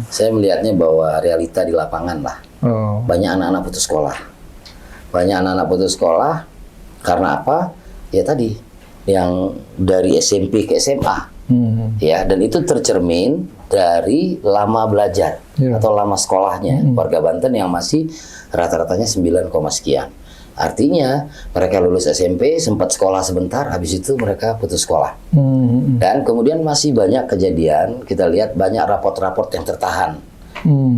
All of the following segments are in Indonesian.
Saya melihatnya bahwa realita di lapangan lah. Banyak anak-anak putus sekolah. Banyak anak-anak putus sekolah karena apa? Ya tadi, yang dari SMP ke SMA. Ya, dan itu tercermin dari lama belajar atau lama sekolahnya warga Banten yang masih rata-ratanya 9, sekian. Artinya mereka lulus SMP, sempat sekolah sebentar, habis itu mereka putus sekolah. Dan kemudian masih banyak kejadian, kita lihat banyak raport-raport yang tertahan.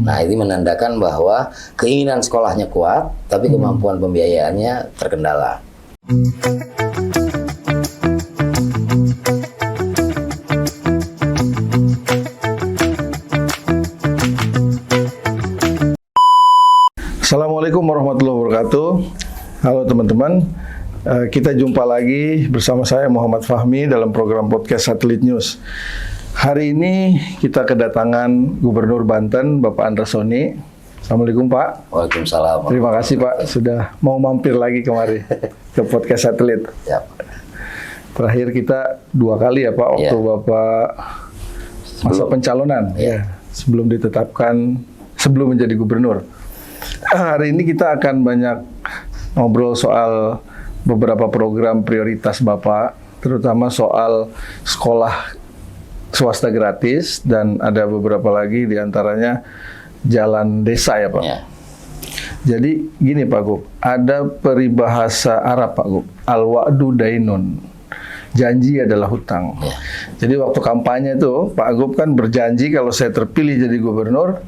Nah, ini menandakan bahwa keinginan sekolahnya kuat, tapi kemampuan pembiayaannya terkendala. Assalamualaikum warahmatullahi wabarakatuh. Halo teman-teman, kita jumpa lagi bersama saya Muhammad Fahmi dalam program podcast Satelit News. Hari ini kita kedatangan Gubernur Banten, Bapak Andra Soni. Assalamualaikum Pak. Waalaikumsalam. Terima kasih Pak sudah mau mampir lagi kemari ke podcast Satelit. Terakhir kita 2 kali ya Pak, waktu Bapak masa pencalonan, sebelum ditetapkan, sebelum menjadi gubernur. Hari ini kita akan banyak ngobrol soal beberapa program prioritas Bapak, terutama soal sekolah swasta gratis, dan ada beberapa lagi diantaranya jalan desa ya Pak. Jadi gini Pak Gub, ada peribahasa Arab Pak Gub, al-wa'du dainun, janji adalah hutang. Jadi waktu kampanye itu Pak Gub kan berjanji kalau saya terpilih jadi gubernur,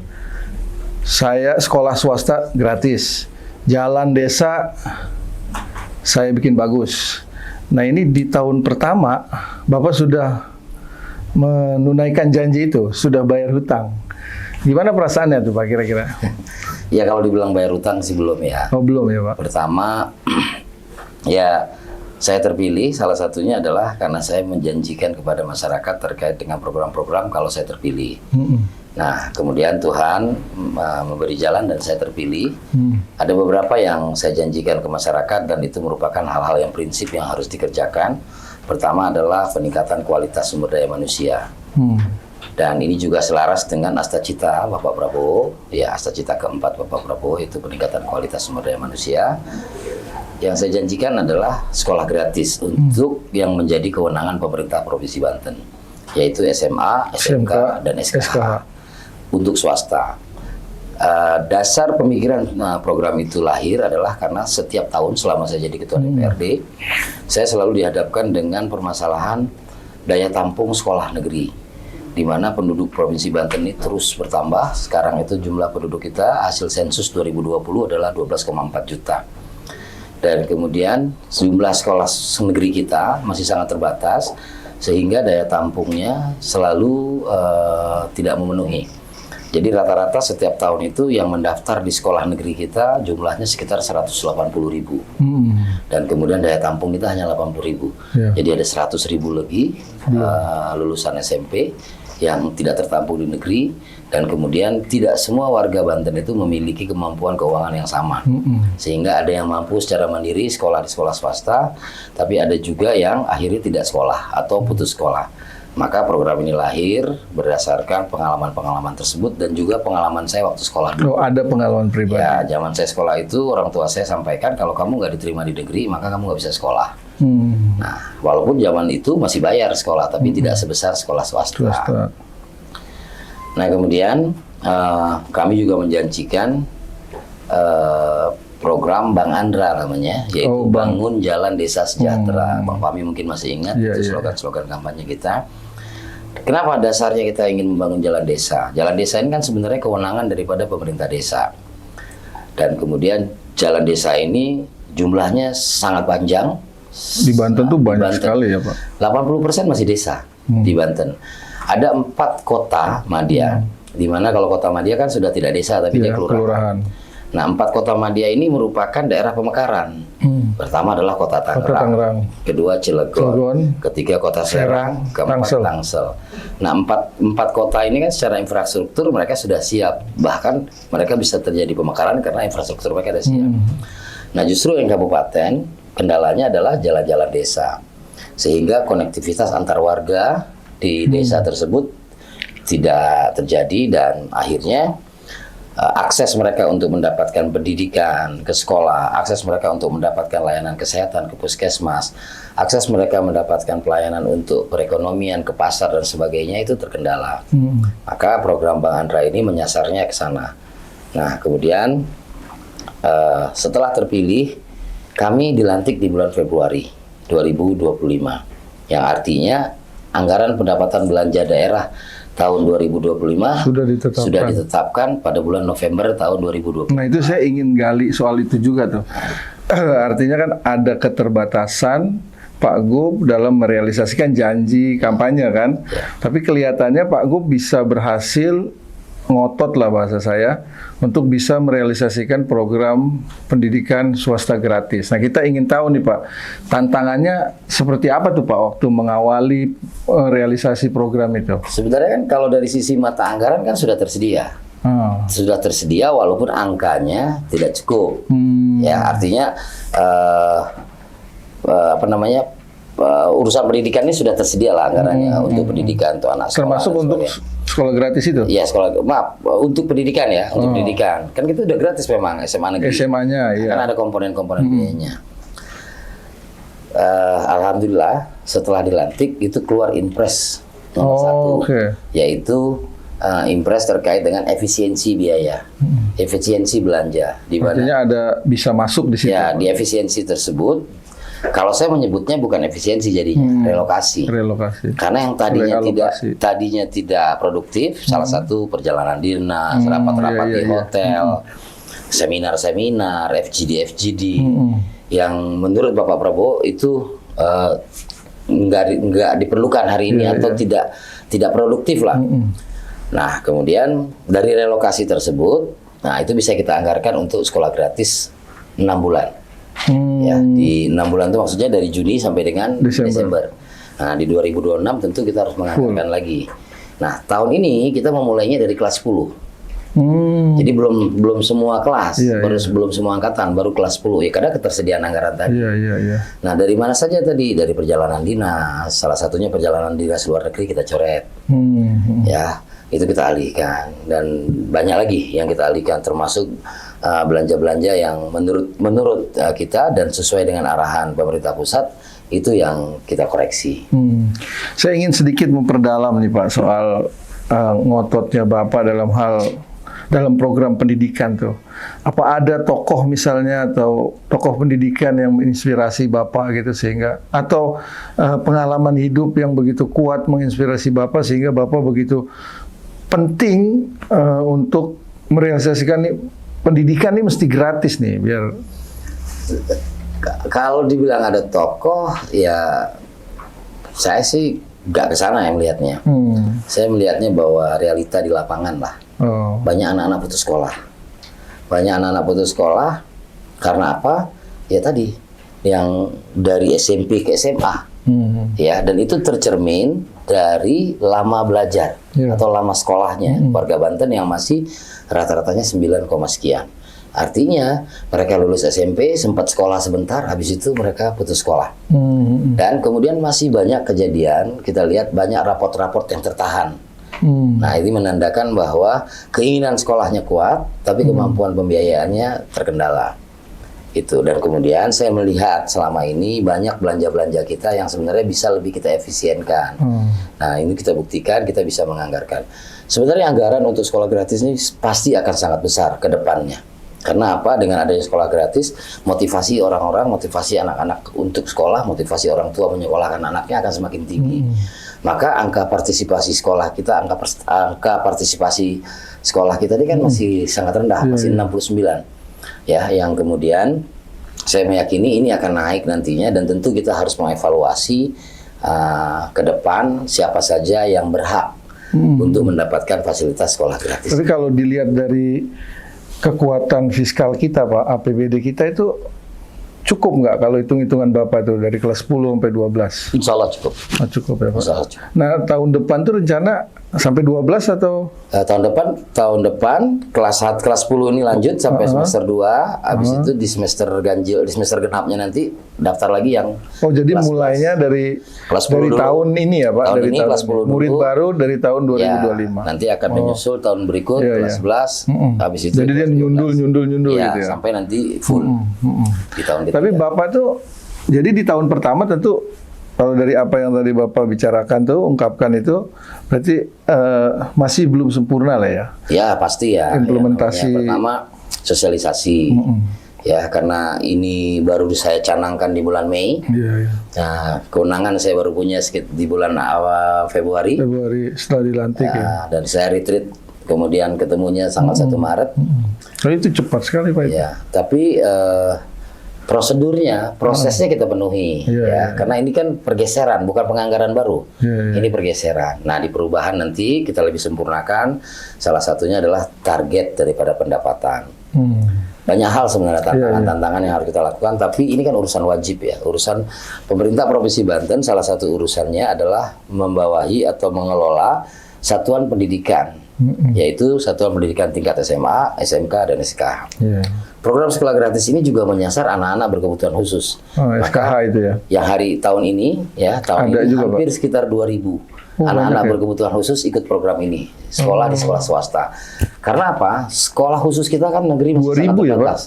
saya sekolah swasta gratis, jalan desa saya bikin bagus. Nah ini di tahun pertama Bapak sudah menunaikan janji itu, sudah bayar hutang. Gimana perasaannya tuh Pak kira-kira? Ya kalau dibilang bayar hutang sih belum ya. Oh belum ya Pak? Pertama, ya saya terpilih salah satunya adalah karena saya menjanjikan kepada masyarakat terkait dengan program-program kalau saya terpilih. Nah, kemudian Tuhan memberi jalan dan saya terpilih. Ada beberapa yang saya janjikan ke masyarakat dan itu merupakan hal-hal yang prinsip yang harus dikerjakan. Pertama adalah peningkatan kualitas sumber daya manusia. Dan ini juga selaras dengan Astacita Bapak Prabowo. Ya, Astacita keempat Bapak Prabowo itu peningkatan kualitas sumber daya manusia. Yang saya janjikan adalah sekolah gratis untuk yang menjadi kewenangan pemerintah Provinsi Banten, yaitu SMA, SMK, dan SKH. Untuk swasta. Dasar pemikiran program itu lahir adalah karena setiap tahun selama saya jadi ketua DPRD, saya selalu dihadapkan dengan permasalahan daya tampung sekolah negeri, di mana penduduk Provinsi Banten ini terus bertambah. Sekarang itu jumlah penduduk kita hasil sensus 2020 adalah 12,4 juta. Dan kemudian jumlah sekolah negeri kita masih sangat terbatas, sehingga daya tampungnya selalu tidak memenuhi. Jadi rata-rata setiap tahun itu yang mendaftar di sekolah negeri kita jumlahnya sekitar 180.000. Dan kemudian daya tampung kita hanya 80.000. Jadi ada 100.000 lebih lulusan SMP yang tidak tertampung di negeri. Dan kemudian tidak semua warga Banten itu memiliki kemampuan keuangan yang sama. Sehingga ada yang mampu secara mandiri sekolah di sekolah swasta, tapi ada juga yang akhirnya tidak sekolah atau putus sekolah. Maka program ini lahir berdasarkan pengalaman-pengalaman tersebut dan juga pengalaman saya waktu sekolah dulu. Ada pengalaman pribadi? Ya, zaman saya sekolah itu orang tua saya sampaikan kalau kamu nggak diterima di negeri maka kamu nggak bisa sekolah. Nah, walaupun zaman itu masih bayar sekolah, tapi tidak sebesar sekolah swasta. Nah, kemudian kami juga menjanjikan program Bang Andra namanya, yaitu Bangun Jalan Desa Sejahtera. Bang Fahmi mungkin masih ingat, itu slogan-slogan kampanye kita. Kenapa dasarnya kita ingin membangun jalan desa? Jalan desa ini kan sebenarnya kewenangan daripada pemerintah desa. Dan kemudian jalan desa ini jumlahnya sangat panjang. Di Banten tuh banyak sekali ya Pak? 80% masih desa di Banten. Ada 4 kota madya, di mana kalau kota madya kan sudah tidak desa tapi dia kelurahan. Nah, 4 kota madya ini merupakan daerah pemekaran. Pertama adalah kota Tangerang, kedua Cilegon, ketiga kota Serang, keempat Tangsel. Nah, empat kota ini kan secara infrastruktur mereka sudah siap. Bahkan mereka bisa terjadi pemekaran karena infrastruktur mereka sudah siap. Nah, justru yang kabupaten kendalanya adalah jalan-jalan desa. Sehingga konektivitas antar warga di desa tersebut tidak terjadi, dan akhirnya akses mereka untuk mendapatkan pendidikan ke sekolah, akses mereka untuk mendapatkan layanan kesehatan ke puskesmas, akses mereka mendapatkan pelayanan untuk perekonomian ke pasar dan sebagainya itu terkendala. Maka program Bang Andra ini menyasarnya ke sana. Nah, kemudian setelah terpilih, kami dilantik di bulan Februari 2025, yang artinya anggaran pendapatan belanja daerah tahun 2025 sudah ditetapkan pada bulan November tahun 2020. Nah, itu saya ingin gali soal itu juga tuh. Artinya kan ada keterbatasan Pak Gub dalam merealisasikan janji kampanye kan. Tapi kelihatannya Pak Gub bisa berhasil ngotot lah bahasa saya untuk bisa merealisasikan program pendidikan swasta gratis. Nah, kita ingin tahu nih Pak, tantangannya seperti apa tuh Pak waktu mengawali realisasi program itu? Sebenarnya kan kalau dari sisi mata anggaran kan sudah tersedia. Sudah tersedia walaupun angkanya tidak cukup. Ya, artinya urusan pendidikan ini sudah tersedia lah anggarannya untuk pendidikan untuk anak sekolah. Termasuk untuk sekolah gratis itu? Iya, untuk pendidikan ya, untuk pendidikan. Kan itu udah gratis memang SMA negeri. SMA-nya, iya. Kan ada komponen-komponen biayanya. Alhamdulillah setelah dilantik itu keluar impres nomor 1, yaitu impres terkait dengan efisiensi biaya, efisiensi belanja. Di mana artinya ada bisa masuk di situ? Ya, di efisiensi tersebut. Kalau saya menyebutnya bukan efisiensi jadinya, relokasi. Karena yang tadinya tidak produktif, salah satu perjalanan dinas, rapat-rapat di hotel, seminar-seminar, FGD, yang menurut Bapak Prabowo itu nggak diperlukan hari ini atau tidak produktif lah. Nah, kemudian dari relokasi tersebut, nah itu bisa kita anggarkan untuk sekolah gratis 6 bulan. Ya, di 6 bulan itu maksudnya dari Juni sampai dengan Desember. Nah, di 2026 tentu kita harus menganggarkan lagi. Nah, tahun ini kita memulainya dari kelas 10. Jadi belum semua kelas, belum semua angkatan, baru kelas 10 ya, karena ketersediaan anggaran tadi. Nah, dari mana saja tadi? Dari perjalanan dinas, salah satunya perjalanan dinas luar negeri kita coret. Ya, itu kita alihkan, dan banyak lagi yang kita alihkan, termasuk belanja-belanja yang menurut kita dan sesuai dengan arahan pemerintah pusat itu yang kita koreksi. Saya ingin sedikit memperdalam nih Pak soal ngototnya Bapak dalam program pendidikan tuh. Apa ada tokoh misalnya atau tokoh pendidikan yang menginspirasi Bapak gitu sehingga, atau pengalaman hidup yang begitu kuat menginspirasi Bapak sehingga Bapak begitu penting untuk merealisasikan nih, pendidikan ini mesti gratis nih biar. Kalau dibilang ada tokoh, ya saya sih nggak ke sana yang melihatnya. Saya melihatnya bahwa realita di lapangan lah. Banyak anak-anak putus sekolah. Karena apa? Ya tadi yang dari SMP ke SMA. Ya, dan itu tercermin dari lama belajar atau lama sekolahnya warga Banten yang masih rata-ratanya 9, sekian. Artinya mereka lulus SMP, sempat sekolah sebentar, habis itu mereka putus sekolah. Dan kemudian masih banyak kejadian, kita lihat banyak raport-raport yang tertahan. Nah, ini menandakan bahwa keinginan sekolahnya kuat, tapi kemampuan pembiayaannya terkendala. Itu. Dan kemudian saya melihat selama ini banyak belanja-belanja kita yang sebenarnya bisa lebih kita efisienkan. Nah, ini kita buktikan, kita bisa menganggarkan. Sebenarnya anggaran untuk sekolah gratis ini pasti akan sangat besar ke depannya. Karena apa? Dengan adanya sekolah gratis, motivasi orang-orang, motivasi anak-anak untuk sekolah, motivasi orang tua menyekolahkan anaknya akan semakin tinggi. Maka angka partisipasi sekolah kita, angka partisipasi sekolah kita ini kan masih sangat rendah, masih 69. Ya, yang kemudian saya meyakini ini akan naik nantinya, dan tentu kita harus mengevaluasi ke depan siapa saja yang berhak untuk mendapatkan fasilitas sekolah gratis. Tapi kalau dilihat dari kekuatan fiskal kita Pak, APBD kita itu cukup nggak kalau hitung-hitungan Bapak tuh dari kelas 10 sampai 12? Insya Allah cukup. Cukup ya Pak? Insya Allah cukup. Nah, tahun depan tuh rencana Sampai 12 atau? Tahun depan kelas 10 ini lanjut sampai semester 2, habis itu di semester ganjil, di semester genapnya nanti daftar lagi yang jadi mulainya dari tahun ini ya Pak, dari tahun kelas 10 murid dulu. Baru dari tahun 2025. Ya, nanti akan menyusul tahun berikut kelas 11, habis itu jadi dia nyundul gitu ya. Sampai nanti full di tahun ketiga. Tapi Bapak tuh jadi di tahun pertama tentu kalau dari apa yang tadi Bapak bicarakan tuh, ungkapkan itu, berarti masih belum sempurna lah ya? Ya pasti ya. Implementasi. Ya, pertama sosialisasi. Ya karena ini baru saya canangkan di bulan Mei. Nah kewenangan saya baru punya sekitar di bulan awal Februari setelah dilantik ya. Dan saya retreat kemudian ketemunya tanggal 1 Maret. Itu cepat sekali Pak. Ya tapi prosedurnya, prosesnya kita penuhi, karena ini kan pergeseran, bukan penganggaran baru. Ini pergeseran. Nah, di perubahan nanti kita lebih sempurnakan. Salah satunya adalah target daripada pendapatan. Banyak hal sebenarnya tantangan yang harus kita lakukan, tapi ini kan urusan wajib ya. Urusan pemerintah Provinsi Banten, salah satu urusannya adalah membawahi atau mengelola satuan pendidikan, yaitu satuan pendidikan tingkat SMA, SMK, dan SKH. Program sekolah gratis ini juga menyasar anak-anak berkebutuhan khusus. SKH itu ya? Yang hari ini juga, hampir Pak. Sekitar 2.000 anak-anak berkebutuhan khusus ikut program ini. Sekolah di sekolah swasta. Karena apa? Sekolah khusus kita kan negeri masih 2.000 ya Pak?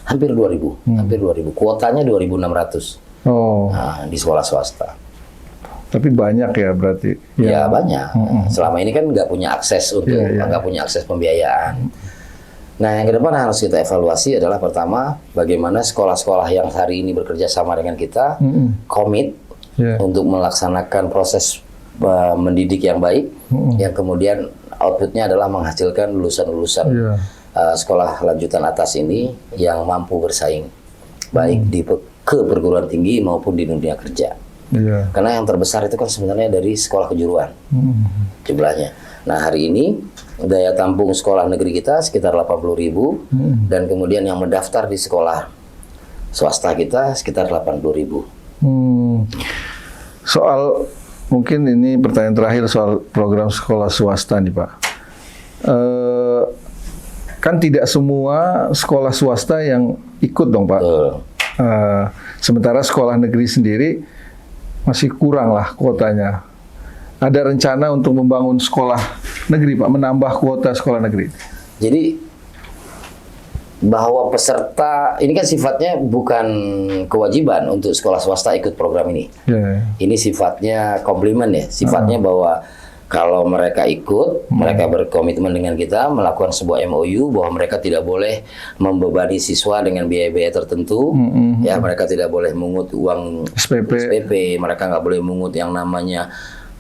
Hampir 2.000. Hampir 2.000. Kuotanya 2.600. Nah, di sekolah swasta. Tapi banyak ya berarti? Ya banyak. Selama ini kan nggak punya akses nggak punya akses pembiayaan. Nah, yang ke depan harus kita evaluasi adalah pertama, bagaimana sekolah-sekolah yang hari ini bekerja sama dengan kita komit untuk melaksanakan proses mendidik yang baik, yang kemudian outputnya adalah menghasilkan lulusan-lulusan sekolah lanjutan atas ini yang mampu bersaing, baik ke perguruan tinggi maupun di dunia kerja. Karena yang terbesar itu kan sebenarnya dari sekolah kejuruan jumlahnya. Nah, hari ini daya tampung sekolah negeri kita sekitar 80.000 dan kemudian yang mendaftar di sekolah swasta kita sekitar 80.000. Soal mungkin ini pertanyaan terakhir soal program sekolah swasta nih Pak. Kan tidak semua sekolah swasta yang ikut dong Pak. Sementara sekolah negeri sendiri masih kurang lah kuotanya. Ada rencana untuk membangun sekolah negeri Pak, menambah kuota sekolah negeri. Jadi bahwa peserta ini kan sifatnya bukan kewajiban untuk sekolah swasta ikut program ini. Ini sifatnya komplimen ya, sifatnya bahwa kalau mereka ikut, mereka berkomitmen dengan kita melakukan sebuah MOU bahwa mereka tidak boleh membebani siswa dengan biaya-biaya tertentu. Ya, mereka tidak boleh mengut uang SPP, mereka nggak boleh mengut yang namanya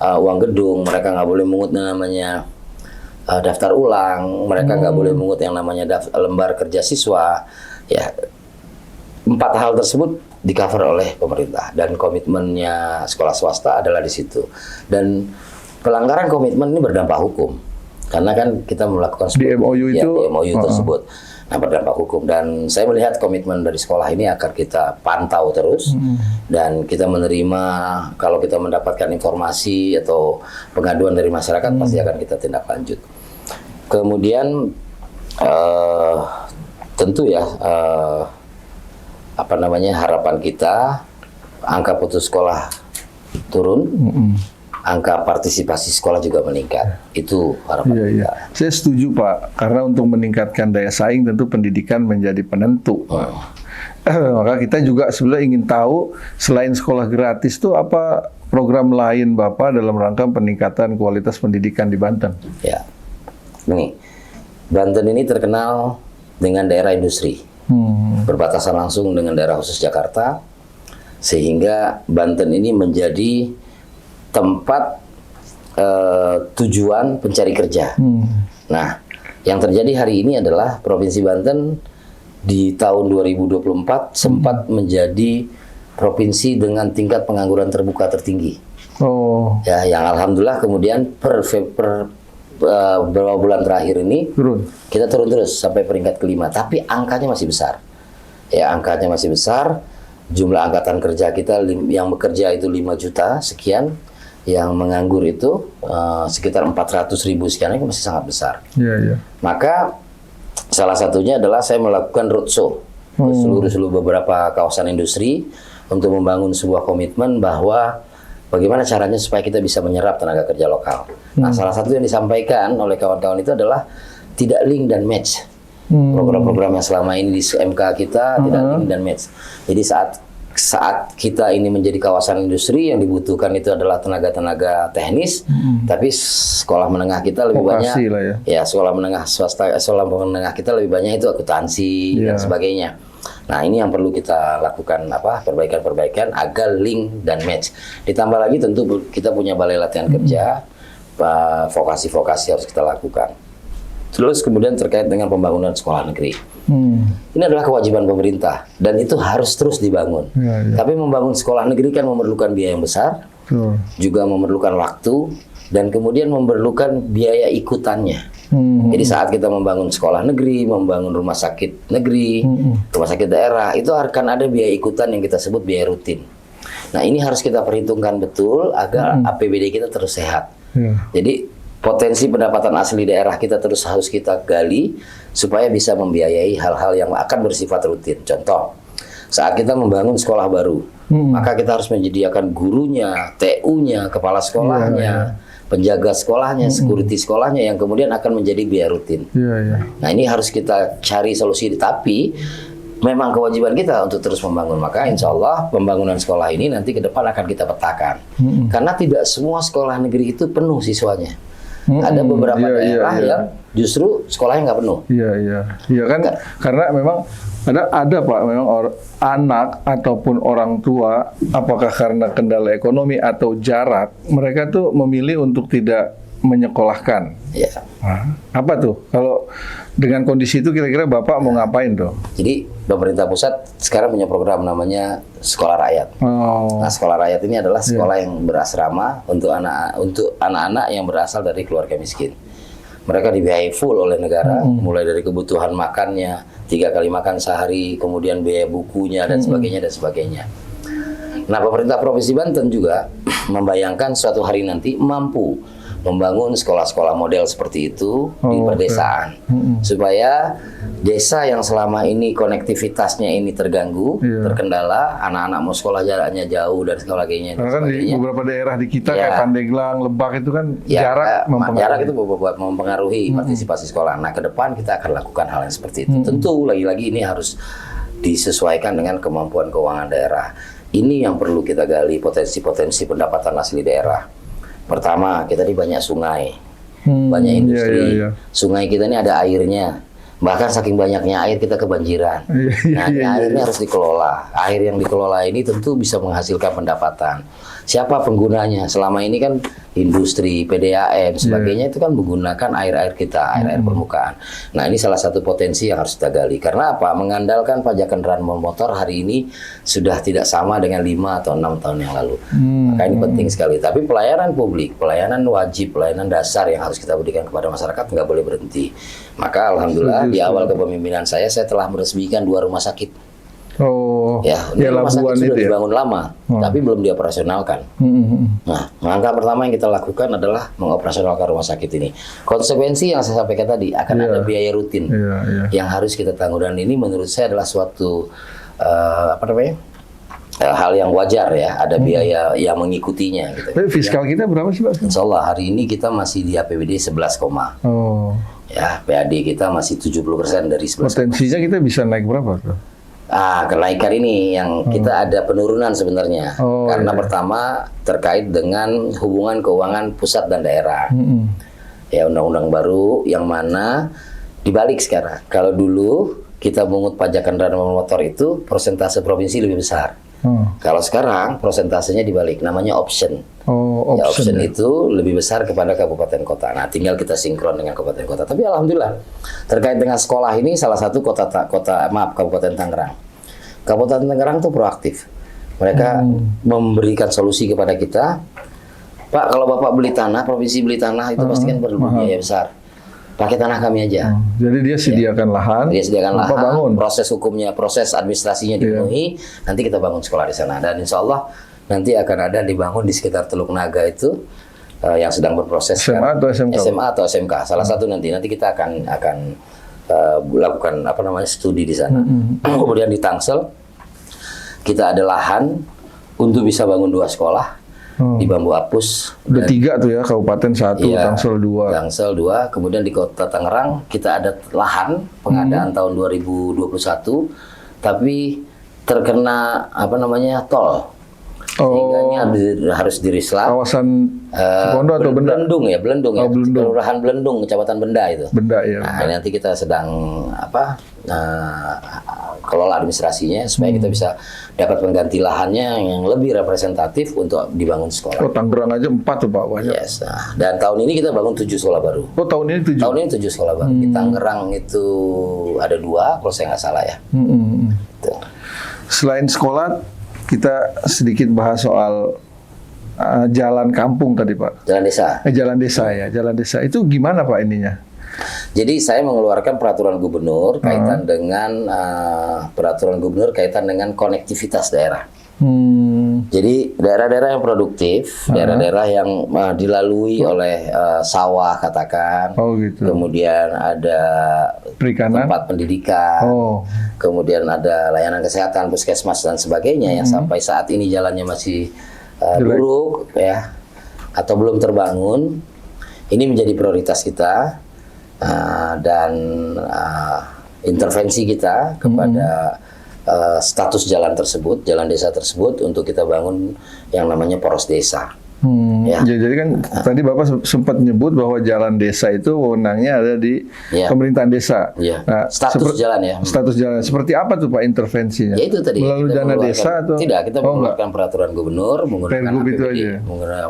uang gedung, mereka nggak boleh mengut yang namanya daftar ulang, mereka nggak boleh mengut yang namanya lembar kerja siswa. Ya, 4 hal tersebut di-cover oleh pemerintah dan komitmennya sekolah swasta adalah di situ. Dan pelanggaran komitmen ini berdampak hukum, karena kan kita melakukan di MOU itu, di MOU tersebut. Nah, berdampak hukum, dan saya melihat komitmen dari sekolah ini akan kita pantau terus dan kita menerima kalau kita mendapatkan informasi atau pengaduan dari masyarakat pasti akan kita tindak lanjut. Kemudian tentu ya harapan kita angka putus sekolah turun. Angka partisipasi sekolah juga meningkat. Itu harapan kita. Saya setuju Pak, karena untuk meningkatkan daya saing tentu pendidikan menjadi penentu. Maka kita juga sebenarnya ingin tahu selain sekolah gratis itu apa program lain Bapak dalam rangka peningkatan kualitas pendidikan di Banten? Ya, nih Banten ini terkenal dengan daerah industri, berbatasan langsung dengan daerah khusus Jakarta, sehingga Banten ini menjadi tempat tujuan pencari kerja. Nah, yang terjadi hari ini adalah Provinsi Banten di tahun 2024 sempat menjadi provinsi dengan tingkat pengangguran terbuka tertinggi. Ya, yang alhamdulillah kemudian beberapa bulan terakhir ini kita turun terus sampai peringkat kelima. Tapi angkanya masih besar. Ya, angkanya masih besar. Jumlah angkatan kerja kita yang bekerja itu 5 juta sekian. yang menganggur itu sekitar 400.000 sekian, itu masih sangat besar. Maka salah satunya adalah saya melakukan roadshow ke seluruh beberapa kawasan industri untuk membangun sebuah komitmen bahwa bagaimana caranya supaya kita bisa menyerap tenaga kerja lokal. Nah, salah satu yang disampaikan oleh kawan-kawan itu adalah tidak link dan match. Program-program yang selama ini di MK kita tidak link dan match. Jadi saat kita ini menjadi kawasan industri, yang dibutuhkan itu adalah tenaga-tenaga teknis, tapi sekolah menengah kita lebih banyak, sekolah menengah swasta, sekolah menengah kita lebih banyak itu akuntansi dan sebagainya. Nah, ini yang perlu kita lakukan perbaikan-perbaikan agar link dan match. Ditambah lagi tentu kita punya balai latihan kerja, vokasi-vokasi harus kita lakukan. Terus kemudian terkait dengan pembangunan sekolah negeri. Ini adalah kewajiban pemerintah dan itu harus terus dibangun. Tapi membangun sekolah negeri kan memerlukan biaya yang besar, juga memerlukan waktu, dan kemudian memerlukan biaya ikutannya. Jadi saat kita membangun sekolah negeri, membangun rumah sakit negeri, rumah sakit daerah, itu akan ada biaya ikutan yang kita sebut biaya rutin. Nah, ini harus kita perhitungkan betul agar APBD kita terus sehat. Jadi potensi pendapatan asli daerah kita terus harus kita gali supaya bisa membiayai hal-hal yang akan bersifat rutin. Contoh, saat kita membangun sekolah baru, maka kita harus menyediakan gurunya, TU-nya, kepala sekolahnya, penjaga sekolahnya, security sekolahnya yang kemudian akan menjadi biaya rutin. Nah, ini harus kita cari solusi, tapi memang kewajiban kita untuk terus membangun. Maka insya Allah pembangunan sekolah ini nanti ke depan akan kita petakan. Karena tidak semua sekolah negeri itu penuh siswanya. Ada beberapa daerah yang justru sekolahnya nggak penuh. Iya kan, karena memang ada Pak, memang anak ataupun orang tua, apakah karena kendala ekonomi atau jarak, mereka tuh memilih untuk tidak menyekolahkan. Apa tuh? Kalau dengan kondisi itu kira-kira Bapak mau ngapain tuh? Jadi pemerintah pusat sekarang punya program namanya Sekolah Rakyat. Nah, Sekolah Rakyat ini adalah sekolah yang berasrama untuk anak-anak yang berasal dari keluarga miskin. Mereka dibiayai full oleh negara, mulai dari kebutuhan makannya, 3 kali makan sehari, kemudian biaya bukunya dan sebagainya dan sebagainya. Nah, pemerintah Provinsi Banten juga membayangkan suatu hari nanti mampu membangun sekolah-sekolah model seperti itu di pedesaan, supaya desa yang selama ini konektivitasnya ini terganggu, terkendala, anak-anak mau sekolah jaraknya jauh dan sebagainya. Karena kan di beberapa daerah di kita kayak Pandeglang, Lebak itu kan jarak itu mempengaruhi partisipasi sekolah. Nah, ke depan kita akan lakukan hal yang seperti itu. Tentu lagi-lagi ini harus disesuaikan dengan kemampuan keuangan daerah. Ini yang perlu kita gali, potensi-potensi pendapatan asli daerah. Pertama, kita ini banyak sungai, banyak industri. Sungai kita ini ada airnya. Bahkan saking banyaknya air kita kebanjiran. Nah, airnya harus dikelola. Air yang dikelola ini tentu bisa menghasilkan pendapatan. Siapa penggunanya? Selama ini kan industri, PDAM, sebagainya itu kan menggunakan air-air kita, air-air permukaan. Nah, ini salah satu potensi yang harus kita gali. Karena apa? Mengandalkan pajak kendaraan bermotor hari ini sudah tidak sama dengan 5 atau 6 tahun yang lalu. Maka ini penting sekali. Tapi pelayanan publik, pelayanan wajib, pelayanan dasar yang harus kita berikan kepada masyarakat nggak boleh berhenti. Maka alhamdulillah di awal kepemimpinan saya telah meresmikan 2 rumah sakit. Rumah sakit sudah dibangun lama, tapi belum dioperasionalkan. Nah, langkah pertama yang kita lakukan adalah mengoperasionalkan rumah sakit ini. Konsekuensi yang saya sampaikan tadi akan ada biaya rutin yang harus kita tanggung, dan ini menurut saya adalah suatu hal yang wajar ya, ada biaya yang mengikutinya. Gitu. Tapi fiskal kita berapa sih Pak? Insya Allah hari ini kita masih di APBD 11, ya PAD kita masih 70% dari 11. Potensinya kita bisa naik berapa tuh? Kenaikan ini yang kita ada penurunan sebenarnya, karena pertama terkait dengan hubungan keuangan pusat dan daerah. Ya, undang-undang baru yang mana dibalik sekarang. Kalau dulu kita mengut pajak kendaraan bermotor itu persentase provinsi lebih besar. Kalau sekarang prosentasenya dibalik, namanya option. Option itu lebih besar kepada kabupaten kota. Nah, tinggal kita sinkron dengan kabupaten kota. Tapi alhamdulillah terkait dengan sekolah ini salah satu Kabupaten Tangerang. Kabupaten Tangerang itu proaktif. Mereka memberikan solusi kepada kita. Pak, kalau Bapak beli tanah, provinsi beli tanah itu pasti kan perlu biaya besar. Pakai tanah kami aja. Jadi dia sediakan lahan. Dia sediakan lahan. Bangun. Proses hukumnya, proses administrasinya dipenuhi. Nanti kita bangun sekolah di sana. Dan insya Allah nanti akan ada dibangun di sekitar Teluk Naga itu yang sedang berproses. SMA atau SMK? SMA atau SMK, salah satu nanti kita akan lakukan studi di sana. Kemudian di Tangsel kita ada lahan untuk bisa bangun 2 sekolah. Di Bambu Apus. Udah 3 tuh ya, Kabupaten 1, iya, Tangsel 2. Tangsel 2, kemudian di Kota Tangerang kita ada lahan pengadaan tahun 2021, tapi terkena tol. Sehingga harus dirislah. Kawasan Cipondo atau Benda? Belendung ya, Belendung ya. Kelurahan Belendung, Kecamatan Benda itu. Benda ya. Nah, nanti kita sedang kelola administrasinya supaya kita bisa dapat pengganti lahannya yang lebih representatif untuk dibangun sekolah. Oh, Tangerang aja 4 tuh Pak, banyak. Yes. Nah, dan tahun ini kita bangun 7 sekolah baru. Oh, tahun ini 7? Tahun ini 7 sekolah baru. Di Tangerang itu ada 2, kalau saya nggak salah ya. Tuh. Selain sekolah, kita sedikit bahas soal jalan kampung tadi Pak. Jalan desa. Jalan desa ya, jalan desa itu gimana Pak ininya? Jadi saya mengeluarkan peraturan gubernur kaitan dengan konektivitas daerah. Jadi daerah-daerah yang produktif, daerah-daerah yang dilalui oleh sawah katakan, kemudian ada perikanan, tempat pendidikan, kemudian ada layanan kesehatan, puskesmas dan sebagainya yang sampai saat ini jalannya masih buruk ya atau belum terbangun. Ini menjadi prioritas kita dan intervensi kita kepada status jalan tersebut, jalan desa tersebut untuk kita bangun yang namanya poros desa. Ya. Jadi kan tadi Bapak sempat menyebut bahwa jalan desa itu wewenangnya ada di pemerintahan desa. Nah, status jalan ya. Status jalan. Seperti apa tuh Pak intervensinya? Ya itu tadi. Melalui dana desa atau? Tidak, kita mengeluarkan peraturan gubernur menggunakan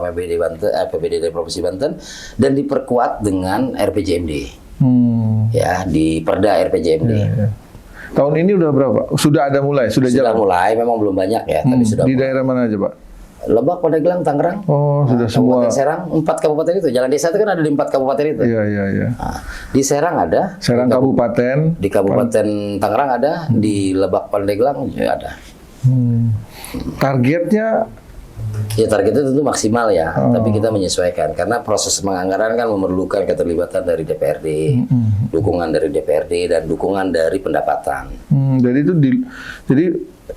APBD Banten, APBD dari Provinsi Banten dan diperkuat dengan RPJMD. Ya, di Perda RPJMD. Ya. Tahun ini udah berapa? Sudah ada mulai? Sudah jalan? Mulai, memang belum banyak ya, tapi sudah di mulai. Daerah mana aja Pak? Lebak, Pandeglang, Tangerang. Oh, sudah semua. Serang, 4 kabupaten itu. Jalan desa itu kan ada di 4 kabupaten itu. Iya. Nah, di Serang ada. Serang Kabupaten. Di Kabupaten Tangerang ada. Di Lebak, Pandeglang juga ada. Targetnya? Ya targetnya tentu maksimal ya. Tapi kita menyesuaikan. Karena proses penganggaran kan memerlukan keterlibatan dari DPRD. Dukungan dari DPRD dan dukungan dari pendapatan. Jadi itu jadi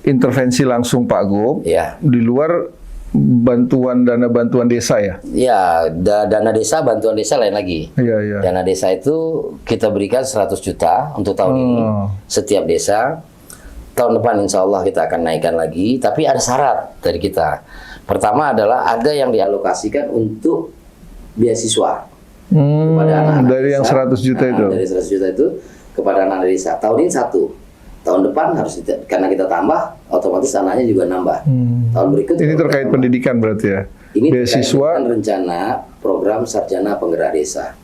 intervensi langsung Pak Gub. Ya. Di luar dana bantuan desa ya? Ya, dana desa, bantuan desa lain lagi. Iya. Dana desa itu kita berikan 100 juta untuk tahun ini, setiap desa. Tahun depan insya Allah kita akan naikkan lagi, tapi ada syarat dari kita. Pertama adalah ada yang dialokasikan untuk beasiswa kepada anak-anak dari desa. Yang 100 juta itu? Dari 100 juta itu kepada anak desa. Tahun ini 1. Tahun depan harus karena kita tambah, otomatis anaknya juga nambah. Tahun berikut ini terkait pendidikan berarti ya? Ini beasiswa terkait rencana program sarjana penggerak desa.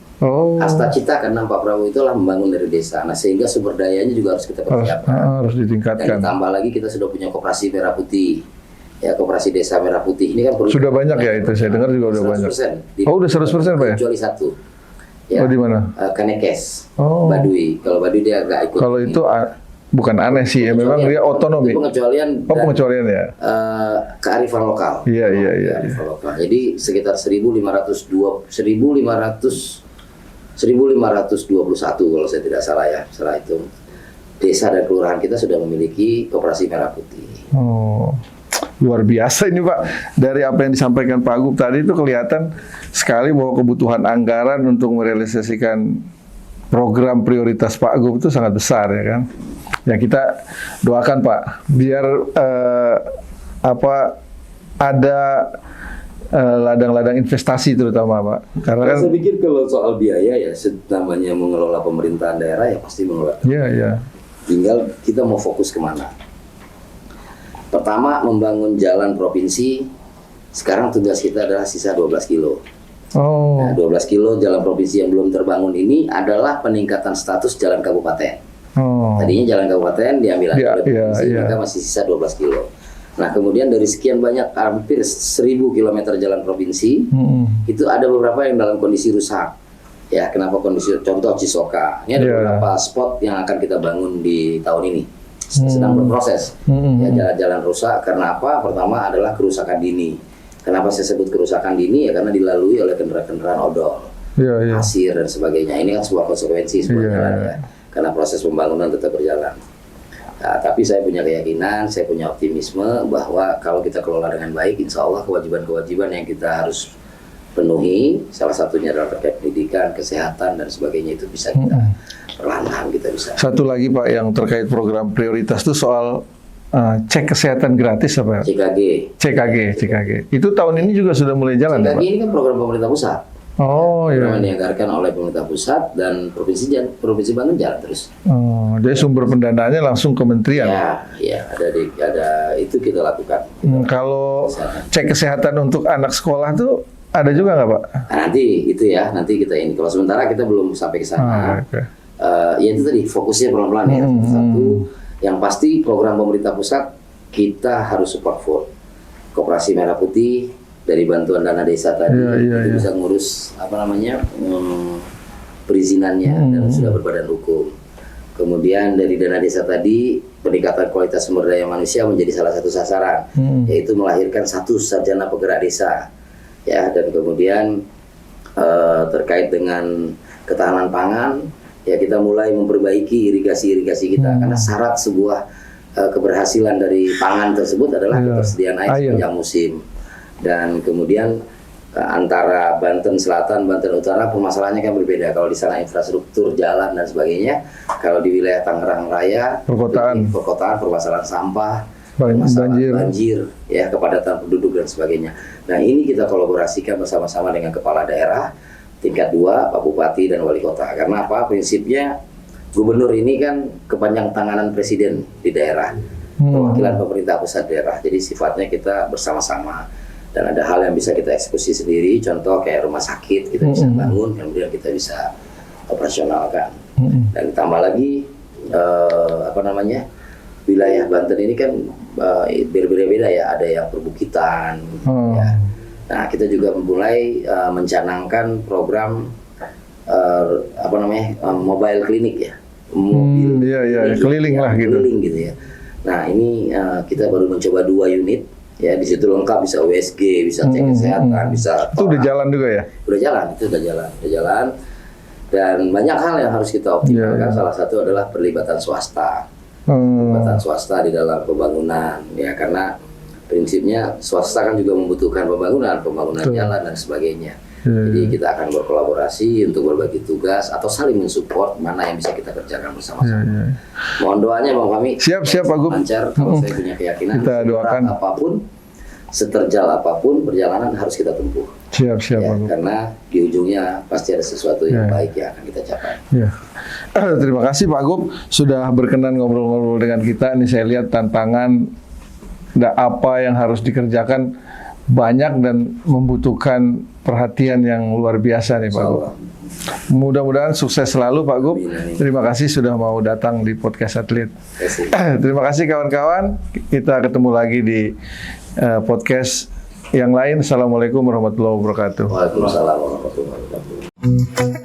Asta cita karena Pak Prabowo itulah membangun dari desa. Nah, sehingga sumber dayanya juga harus kita persiapkan. Harus ditingkatkan. Dan ditambah lagi kita sudah punya koperasi Merah Putih. Ya, koperasi desa Merah Putih ini kan sudah banyak ya itu, saya dengar juga udah banyak. Udah 100% Pak ya? Kecuali 1. Ya, di mana? Kanekes, Baduy. Kalau Baduy dia agak ikut. Kalau itu bukan aneh sih, ya memang dia otonomi. Itu pengecualian ya. Kearifan lokal. Iya. Kearifan lokal. Jadi sekitar 1521 kalau saya tidak salah ya, salah itu. Desa dan kelurahan kita sudah memiliki koperasi Merah Putih. Luar biasa ini Pak. Dari apa yang disampaikan Pak Gub tadi itu kelihatan sekali bahwa kebutuhan anggaran untuk merealisasikan program prioritas Pak Gub itu sangat besar ya kan. Ya kita doakan Pak biar ada ladang-ladang investasi terutama Pak. Karena kan saya pikir kalau soal biaya ya namanya mengelola pemerintahan daerah ya pasti mengelola. Iya. Tinggal kita mau fokus kemana. Pertama membangun jalan provinsi. Sekarang tugas kita adalah sisa 12 kilo. Nah, 12 kilo jalan provinsi yang belum terbangun ini adalah peningkatan status jalan kabupaten. Tadinya jalan kabupaten diambil alih oleh provinsi, maka masih sisa 12 kilo. Nah, kemudian dari sekian banyak hampir 1000 km jalan provinsi, itu ada beberapa yang dalam kondisi rusak. Ya, kenapa kondisi? Contoh Cisoka. Ini ada beberapa spot yang akan kita bangun di tahun ini. sedang berproses. Ya, jalan-jalan rusak karena apa? Pertama adalah kerusakan dini. Kenapa saya sebut kerusakan dini? Ya karena dilalui oleh kendaraan-kendaraan odol, pasir dan sebagainya. Ini kan sebuah konsekuensi sebuah jalan ya. Karena proses pembangunan tetap berjalan. Nah, tapi saya punya keyakinan, saya punya optimisme bahwa kalau kita kelola dengan baik, insya Allah kewajiban-kewajiban yang kita harus penuhi, salah satunya adalah terkait pendidikan, kesehatan dan sebagainya itu bisa kita perlahan kita bisa. Satu lagi Pak yang terkait program prioritas itu soal cek kesehatan gratis apa? CKG. Itu tahun ini juga sudah mulai jalan. CKG Pak? Ini kan program pemerintah pusat. Oh iya. Yang dianggarkan oleh pemerintah pusat dan provinsi Banten jalan terus. Oh, jadi sumber pendanaannya langsung kementerian. Ya, ada itu kita lakukan. Kalau cek kesehatan untuk anak sekolah tuh ada juga nggak Pak? Nah, nanti kita ini. Kalau sementara kita belum sampai ke sana. Ya itu tadi fokusnya pelan-pelan ya. Satu, yang pasti program pemerintah pusat kita harus support full. Koperasi Merah Putih dari bantuan dana desa tadi itu bisa ngurus perizinannya dan sudah berbadan hukum. Kemudian dari dana desa tadi peningkatan kualitas sumber daya manusia menjadi salah satu sasaran, yaitu melahirkan 1 sarjana penggerak desa. Ya, dan kemudian terkait dengan ketahanan pangan, ya kita mulai memperbaiki irigasi kita karena syarat sebuah keberhasilan dari pangan tersebut adalah ketersediaan air sepanjang musim. Dan kemudian antara Banten Selatan, Banten Utara permasalahannya kan berbeda. Kalau di sana infrastruktur, jalan dan sebagainya. Kalau di wilayah Tangerang Raya, perkotaan, permasalahan sampah, banjir, ya kepadatan penduduk dan sebagainya. Nah ini kita kolaborasikan bersama-sama dengan kepala daerah tingkat 2, Pak Bupati dan Wali Kota. Karena apa? Prinsipnya gubernur ini kan kepanjang tanganan presiden di daerah, perwakilan pemerintah pusat daerah. Jadi sifatnya kita bersama-sama. Dan ada hal yang bisa kita eksekusi sendiri, contoh kayak rumah sakit kita bisa bangun, kemudian kita bisa operasionalkan. Dan ditambah lagi wilayah Banten ini kan berbeda-beda ya, ada yang perbukitan. Ya. Nah kita juga mulai mencanangkan program mobile klinik ya, keliling gitu ya. Nah ini kita baru mencoba 2 unit. Ya di situ lengkap, bisa USG, bisa cek kesehatan, bisa. Itu udah jalan juga ya? Udah jalan. Dan banyak hal yang harus kita optimalkan. Salah satu adalah perlibatan swasta. Perlibatan swasta di dalam pembangunan. Ya karena prinsipnya swasta kan juga membutuhkan pembangunan jalan dan sebagainya. Jadi kita akan berkolaborasi untuk berbagi tugas atau saling mensupport mana yang bisa kita kerjakan bersama-sama. Mohon doanya Bang Fahmi. Siap Pak Gub. Lancar, kalau saya punya keyakinan. Kita doakan apapun, seterjal apapun perjalanan harus kita tempuh. Siap Pak Gub. Karena di ujungnya pasti ada sesuatu yang baik yang akan kita capai. Terima kasih Pak Gub sudah berkenan ngobrol-ngobrol dengan kita. Ini saya lihat tantangan apa yang harus dikerjakan banyak dan membutuhkan perhatian yang luar biasa nih Pak Gub. Mudah-mudahan sukses selalu Pak Gub. Terima kasih sudah mau datang di Podcast Atlet. Terima kasih kawan-kawan. Kita ketemu lagi di podcast yang lain. Assalamualaikum warahmatullahi wabarakatuh. Waalaikumsalam warahmatullahi wabarakatuh.